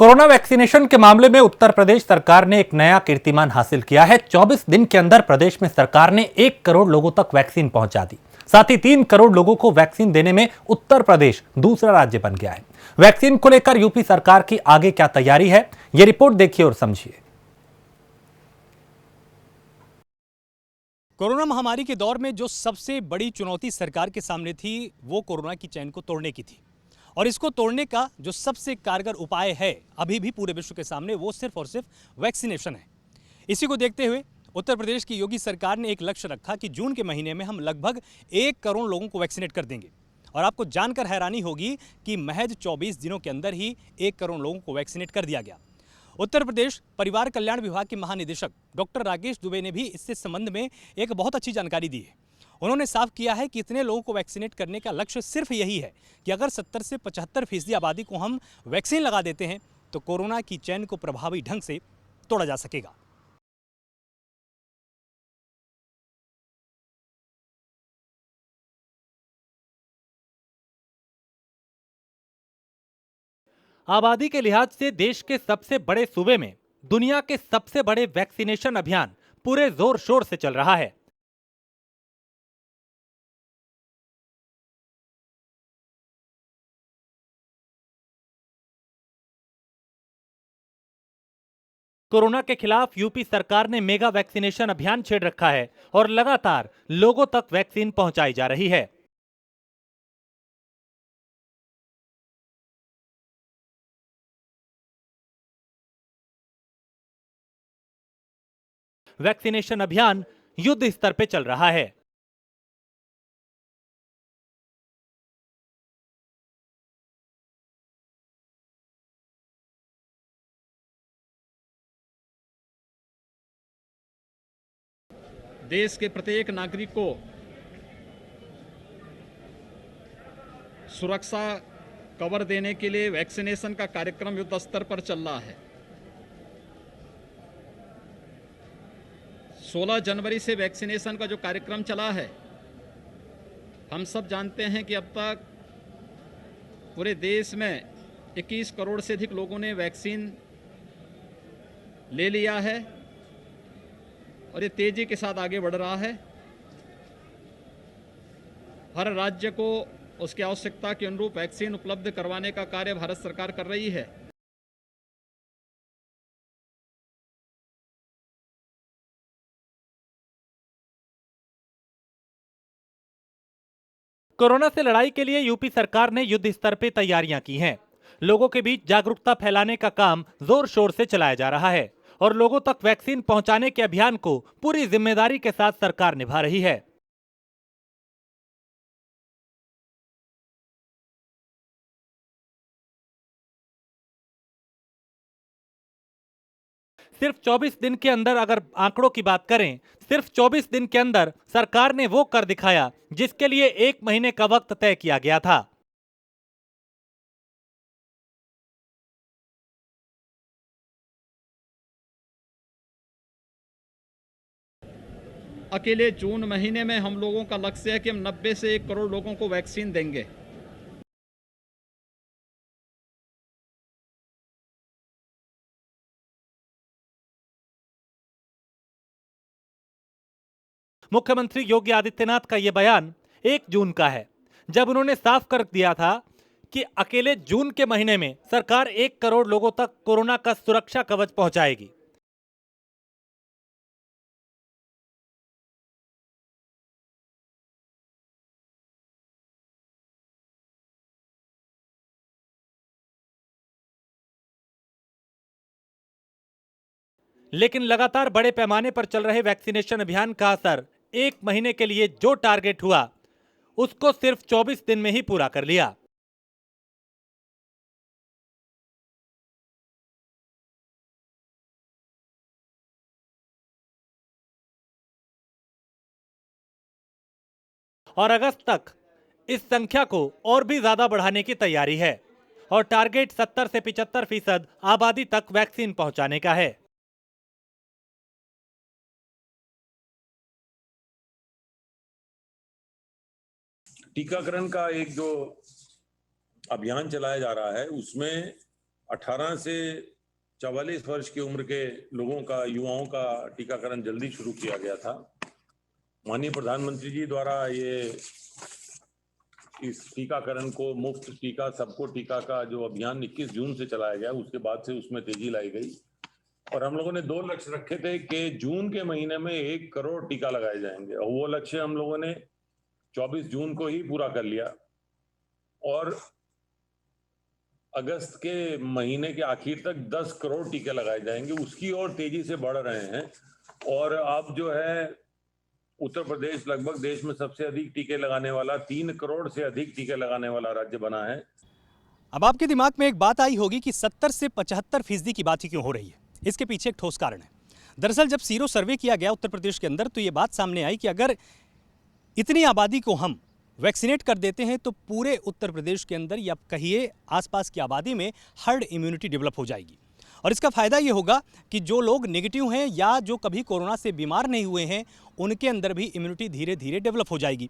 Corona vaccination के मामले में उत्तर प्रदेश सरकार ने एक नया कीर्तिमान हासिल किया है। 24 दिन के अंदर प्रदेश में सरकार ने 1 करोड़ लोगों तक वैक्सीन पहुंचा दी। साथ ही 3 करोड़ लोगों को वैक्सीन देने में उत्तर प्रदेश दूसरा राज्य बन गया है। वैक्सीन को लेकर यूपी सरकार की आगे क्या तैयारी है, यह रिपोर्ट देखिए और समझिए। कोरोना महामारी के दौर में जो सबसे बड़ी चुनौती सरकार के सामने थी वो कोरोना की चेन को तोड़ने की थी। और इसको तोड़ने का जो सबसे कारगर उपाय है अभी भी पूरे विश्व के सामने, वो सिर्फ और सिर्फ वैक्सीनेशन है। इसी को देखते हुए उत्तर प्रदेश की योगी सरकार ने एक लक्ष्य रखा कि जून के महीने में हम लगभग 1 करोड़ लोगों को वैक्सीनेट कर देंगे। और आपको जानकर हैरानी होगी कि महज 24 दिनों के अंदर ही 1 करोड़ लोगों को वैक्सीनेट कर दिया गया। उत्तर प्रदेश परिवार कल्याण विभाग के महानिदेशक डॉक्टर राकेश दुबे ने भी इससे संबंध में एक बहुत अच्छी जानकारी दी है। उन्होंने साफ किया है कि इतने लोगों को वैक्सीनेट करने का लक्ष्य सिर्फ यही है कि अगर 70 से 75% आबादी को हम वैक्सीन लगा देते हैं तो कोरोना की चेन को प्रभावी ढंग से तोड़ा जा सकेगा। आबादी के लिहाज से देश के सबसे बड़े सूबे में दुनिया के सबसे बड़े वैक्सीनेशन अभियान पूरे जोर शोर से चल रहा है। कोरोना के खिलाफ यूपी सरकार ने मेगा वैक्सीनेशन अभियान छेड़ रखा है और लगातार लोगों तक वैक्सीन पहुंचाई जा रही है। वैक्सीनेशन अभियान युद्ध स्तर पे चल रहा है। देश के प्रत्येक नागरिक को सुरक्षा कवर देने के लिए वैक्सीनेशन का कार्यक्रम युद्ध स्तर पर चल रहा है। 16 जनवरी से वैक्सीनेशन का जो कार्यक्रम चला है, हम सब जानते हैं कि अब तक पूरे देश में 21 करोड़ से अधिक लोगों ने वैक्सीन ले लिया है और ये तेजी के साथ आगे बढ़ रहा है। हर राज्य को उसकी आवश्यकता के अनुरूप वैक्सीन उपलब्ध करवाने का कार्य भारत सरकार कर रही है। कोरोना से लड़ाई के लिए यूपी सरकार ने युद्ध स्तर पे तैयारियां की हैं। लोगों के बीच जागरूकता फैलाने का काम जोर शोर से चलाया जा रहा है और लोगों तक वैक्सीन पहुंचाने के अभियान को पूरी जिम्मेदारी के साथ सरकार निभा रही है। सिर्फ 24 दिन के अंदर, अगर आंकड़ों की बात करें, सिर्फ 24 दिन के अंदर सरकार ने वो कर दिखाया जिसके लिए 1 महीने का वक्त तय किया गया था। अकेले जून महीने में हम लोगों का लक्ष्य है कि हम 90 से 1 करोड़ लोगों को वैक्सीन देंगे। मुख्यमंत्री योगी आदित्यनाथ का यह बयान 1 जून का है, जब उन्होंने साफ कर दिया था कि अकेले जून के महीने में सरकार 1 करोड़ लोगों तक कोरोना का सुरक्षा कवच पहुंचाएगी। लेकिन लगातार बड़े पैमाने पर चल रहे वैक्सीनेशन अभियान का असर 1 महीने के लिए जो टारगेट हुआ उसको सिर्फ 24 दिन में ही पूरा कर लिया। और अगस्त तक इस संख्या को और भी ज्यादा बढ़ाने की तैयारी है और टारगेट 70 से 75% आबादी तक वैक्सीन पहुंचाने का है। टीकाकरण का एक जो अभियान चलाया जा रहा है उसमें 18 से 44 वर्ष की उम्र के लोगों का, युवाओं का टीकाकरण जल्दी शुरू किया गया था। माननीय प्रधानमंत्री जी द्वारा इस टीकाकरण को, मुफ्त टीका सबको टीका का जो अभियान 21 जून से चलाया गया, उसके बाद से उसमें तेजी लाई गई और हम लोगों ने 2 लक्ष्य रखे थे कि जून के महीने में 1 करोड़ टीका लगाए जाएंगे और वो लक्ष्य हम लोगों ने 24 जून को ही पूरा कर लिया और अगस्त के महीने के आखिर तक 10 करोड़ टीके लगाए जाएंगे। उसकी ओर तेजी से बढ़ रहे हैं और अब जो है उत्तर प्रदेश लगभग देश में सबसे अधिक टीके लगाने वाला, 3 करोड़ से अधिक टीके लगाने वाला राज्य बना है। अब आपके दिमाग में एक बात आई होगी कि 70 से 75% की बात ही क्यों हो रही है। इसके पीछे एक ठोस कारण है। दरअसल जब सीरो सर्वे किया गया उत्तर प्रदेश के अंदर तो ये बात सामने आई कि अगर इतनी आबादी को हम वैक्सीनेट कर देते हैं तो पूरे उत्तर प्रदेश के अंदर या कहिए आसपास की आबादी में हर्ड इम्यूनिटी डेवलप हो जाएगी और इसका फ़ायदा ये होगा कि जो लोग नेगेटिव हैं या जो कभी कोरोना से बीमार नहीं हुए हैं उनके अंदर भी इम्यूनिटी धीरे धीरे डेवलप हो जाएगी।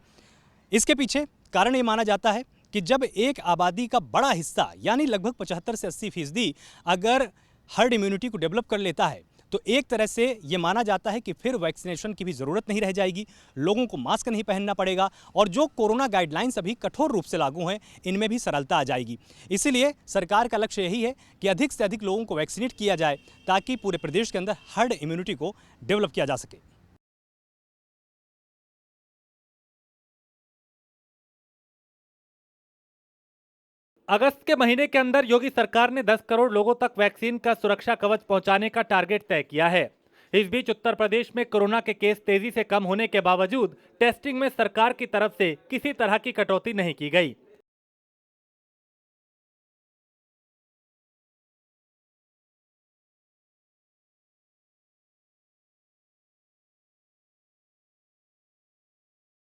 इसके पीछे कारण ये माना जाता है कि जब एक आबादी का बड़ा हिस्सा यानी लगभग 75 से 80% अगर हर्ड इम्यूनिटी को डेवलप कर लेता है तो एक तरह से ये माना जाता है कि फिर वैक्सीनेशन की भी ज़रूरत नहीं रह जाएगी, लोगों को मास्क नहीं पहनना पड़ेगा और जो कोरोना गाइडलाइंस अभी कठोर रूप से लागू हैं इनमें भी सरलता आ जाएगी। इसीलिए सरकार का लक्ष्य यही है कि अधिक से अधिक लोगों को वैक्सीनेट किया जाए ताकि पूरे प्रदेश के अंदर हर्ड इम्यूनिटी को डेवलप किया जा सके। अगस्त के महीने के अंदर योगी सरकार ने 10 करोड़ लोगों तक वैक्सीन का सुरक्षा कवच पहुंचाने का टारगेट तय किया है। इस बीच उत्तर प्रदेश में कोरोना के केस तेजी से कम होने के बावजूद टेस्टिंग में सरकार की तरफ से किसी तरह की कटौती नहीं की गई।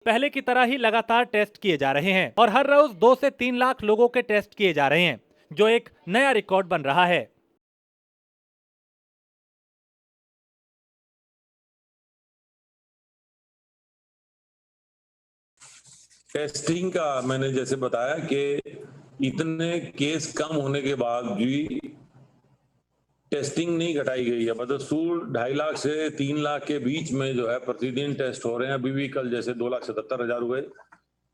पहले की तरह ही लगातार टेस्ट किए जा रहे हैं और हर रोज 2 से 3 लाख लोगों के टेस्ट किए जा रहे हैं, जो एक नया रिकॉर्ड बन रहा है। टेस्टिंग का मैंने जैसे बताया कि इतने केस कम होने के बाद भी टेस्टिंग नहीं घटाई गई है। मतलब 2.5 लाख से 3 लाख के बीच में जो है प्रतिदिन टेस्ट हो रहे हैं। अभी भी कल जैसे 2,77,000 हुए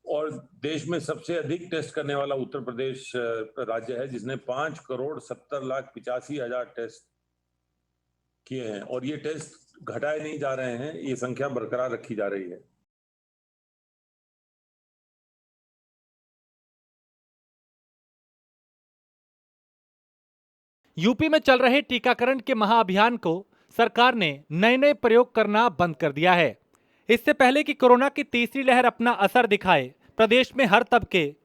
और देश में सबसे अधिक टेस्ट करने वाला उत्तर प्रदेश राज्य है जिसने 5,70,85,000 टेस्ट किए हैं और ये टेस्ट घटाए नहीं जा रहे हैं, ये संख्या बरकरार रखी जा रही है। यूपी में चल रहे टीकाकरण के महाअभियान को सरकार ने नए प्रयोग करना बंद कर दिया है। इससे पहले कि कोरोना की तीसरी लहर अपना असर दिखाए, प्रदेश में हर तबके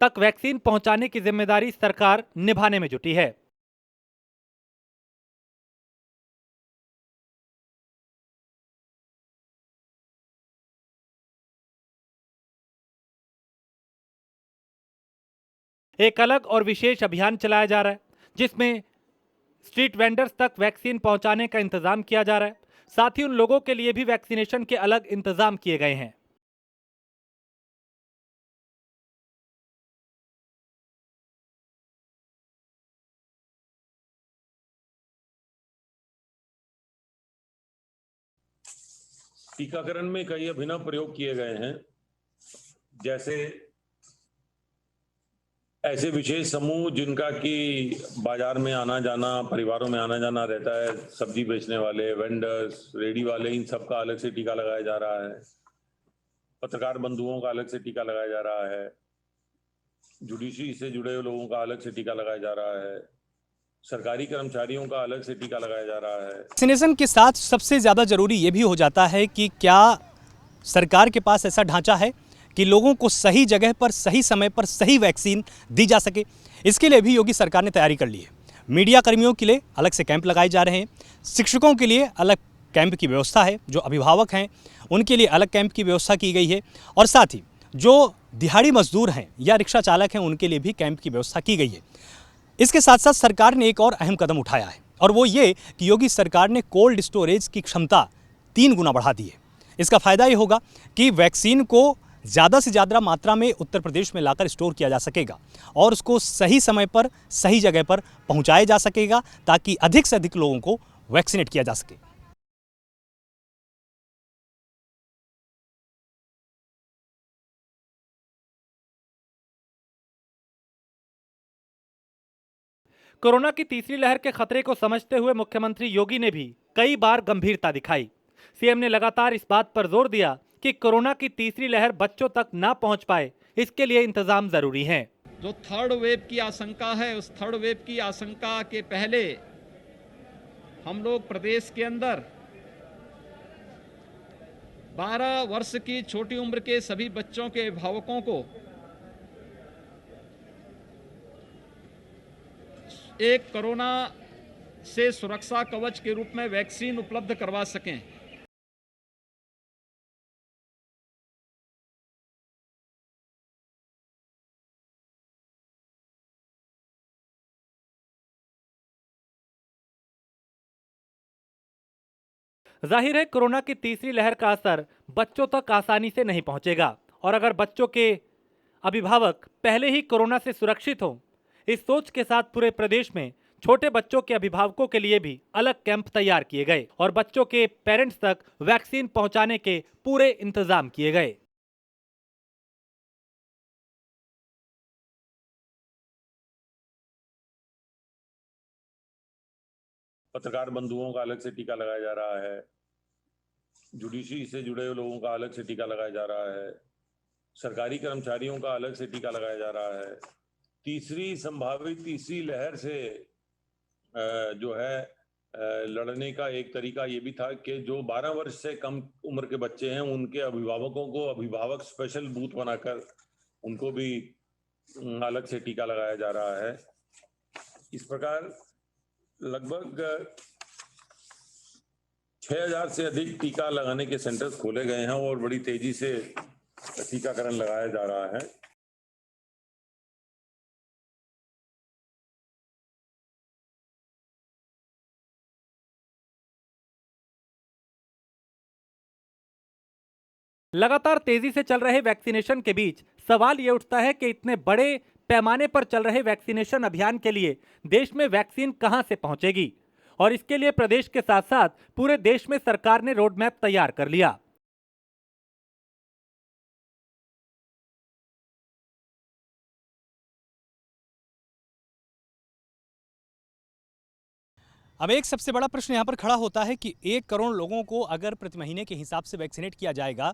तक वैक्सीन पहुंचाने की जिम्मेदारी सरकार निभाने में जुटी है। एक अलग और विशेष अभियान चलाया जा रहा है जिसमें स्ट्रीट वेंडर्स तक वैक्सीन पहुंचाने का इंतजाम किया जा रहा है। साथ ही उन लोगों के लिए भी वैक्सीनेशन के अलग इंतजाम किए गए हैं। टीकाकरण में कई अभिनव प्रयोग किए गए हैं, जैसे ऐसे विशेष समूह जिनका कि बाजार में आना जाना, परिवारों में आना जाना रहता है, सब्जी बेचने वाले, वेंडर्स, रेडी वाले, इन सब का अलग से टीका लगाया जा रहा है। पत्रकार बंधुओं का अलग से टीका लगाया जा रहा है। जुडिशरी से जुड़े हुए लोगों का अलग से टीका लगाया जा रहा है। सरकारी कर्मचारियों का अलग से टीका लगाया जा रहा है। वैक्सीनेशन के साथ सबसे ज़्यादा जरूरी ये भी हो जाता है कि क्या सरकार के पास ऐसा ढांचा है कि लोगों को सही जगह पर सही समय पर सही वैक्सीन दी जा सके। इसके लिए भी योगी सरकार ने तैयारी कर ली है। मीडिया कर्मियों के लिए अलग से कैंप लगाए जा रहे हैं, शिक्षकों के लिए अलग कैंप की व्यवस्था है, जो अभिभावक हैं उनके लिए अलग कैंप की व्यवस्था की गई है और साथ ही जो दिहाड़ी मजदूर हैं या रिक्शा चालक हैं उनके लिए भी कैंप की व्यवस्था की गई है। इसके साथ साथ सरकार ने एक और अहम कदम उठाया है और वो ये कि योगी सरकार ने कोल्ड स्टोरेज की क्षमता 3 गुना बढ़ा दी है। इसका फ़ायदा ये होगा कि वैक्सीन को ज़्यादा से ज़्यादा मात्रा में उत्तर प्रदेश में लाकर स्टोर किया जा सकेगा और उसको सही समय पर सही जगह पर पहुंचाया जा सकेगा ताकि अधिक से अधिक लोगों को वैक्सीनेट किया जा सके। कोरोना की तीसरी लहर के खतरे को समझते हुए मुख्यमंत्री योगी ने भी कई बार गंभीरता दिखाई। सीएम ने लगातार इस बात पर जोर दिया कि कोरोना की तीसरी लहर बच्चों तक ना पहुंच पाए, इसके लिए इंतजाम जरूरी हैं। जो थर्ड वेव की आशंका है, उस थर्ड वेव की आशंका के पहले हम लोग प्रदेश के अंदर 12 वर्ष की छोटी उम्र के सभी बच्चों के अभिभावकों को एक कोरोना से सुरक्षा कवच के रूप में वैक्सीन उपलब्ध करवा सकें। जाहिर है कोरोना की तीसरी लहर का असर बच्चों तक आसानी से नहीं पहुंचेगा और अगर बच्चों के अभिभावक पहले ही कोरोना से सुरक्षित हों, इस सोच के साथ पूरे प्रदेश में छोटे बच्चों के अभिभावकों के लिए भी अलग कैंप तैयार किए गए और बच्चों के पेरेंट्स तक वैक्सीन पहुंचाने के पूरे इंतजाम किए गए। पत्रकार बंधुओं का अलग से टीका लगाया जा रहा है, जुडिशरी से जुड़े लोगों का अलग से टीका लगाया जा रहा है, सरकारी कर्मचारियों का अलग से टीका लगाया जा रहा है। संभावित तीसरी लहर से जो है लड़ने का एक तरीका ये भी था कि जो 12 वर्ष से कम उम्र के बच्चे हैं उनके अभिभावकों को अभिभावक स्पेशल बूथ बनाकर उनको भी अलग से टीका लगाया जा रहा है। इस प्रकार लगभग 6000 से अधिक टीका लगाने के सेंटर्स खोले गए हैं और बड़ी तेजी से टीकाकरण लगाया जा रहा है। लगातार तेजी से चल रहे वैक्सीनेशन के बीच सवाल यह उठता है कि इतने बड़े पैमाने पर चल रहे वैक्सीनेशन अभियान के लिए देश में वैक्सीन कहां से पहुंचेगी और इसके लिए प्रदेश के साथ साथ पूरे देश में सरकार ने रोड मैप तैयार कर लिया। अब एक सबसे बड़ा प्रश्न यहाँ पर खड़ा होता है कि 1 करोड़ लोगों को अगर प्रति महीने के हिसाब से वैक्सीनेट किया जाएगा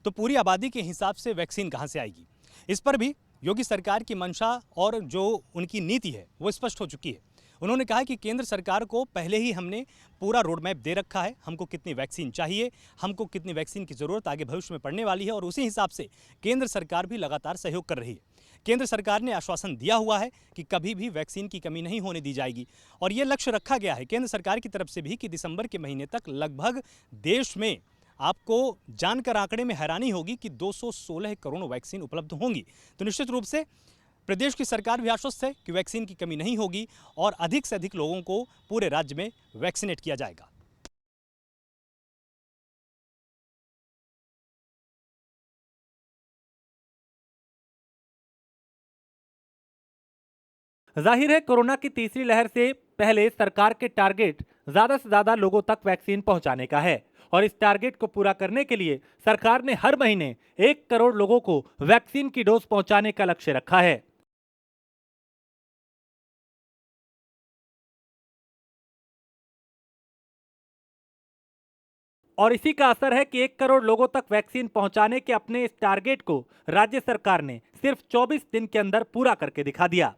तो पूरी आबादी के हिसाब से वैक्सीन कहाँ से आएगी। इस पर भी योगी सरकार की मंशा और जो उनकी नीति है वो स्पष्ट हो चुकी है। उन्होंने कहा कि केंद्र सरकार को पहले ही हमने पूरा रोड मैप दे रखा है, हमको कितनी वैक्सीन चाहिए, हमको कितनी वैक्सीन की ज़रूरत आगे भविष्य में पड़ने वाली है और उसी हिसाब से केंद्र सरकार भी लगातार सहयोग कर रही है। केंद्र सरकार ने आश्वासन दिया हुआ है कि कभी भी वैक्सीन की कमी नहीं होने दी जाएगी और ये लक्ष्य रखा गया है केंद्र सरकार की तरफ से भी कि दिसंबर के महीने तक लगभग देश में आपको जानकर आंकड़े में हैरानी होगी कि 216 करोड़ वैक्सीन उपलब्ध होंगी। तो निश्चित रूप से प्रदेश की सरकार भी आश्वस्त है कि वैक्सीन की कमी नहीं होगी और अधिक से अधिक लोगों को पूरे राज्य में वैक्सीनेट किया जाएगा। जाहिर है कोरोना की तीसरी लहर से पहले सरकार के टारगेट ज्यादा से ज्यादा लोगों तक वैक्सीन पहुंचाने का है और इस टारगेट को पूरा करने के लिए सरकार ने हर महीने 1 करोड़ लोगों को वैक्सीन की डोज पहुंचाने का लक्ष्य रखा है। और इसी का असर है कि 1 करोड़ लोगों तक वैक्सीन पहुंचाने के अपने इस टारगेट को राज्य सरकार ने सिर्फ 24 दिन के अंदर पूरा करके दिखा दिया।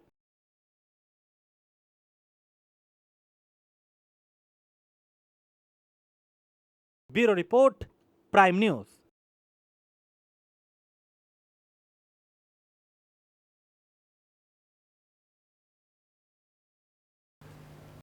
Bureau report, prime news.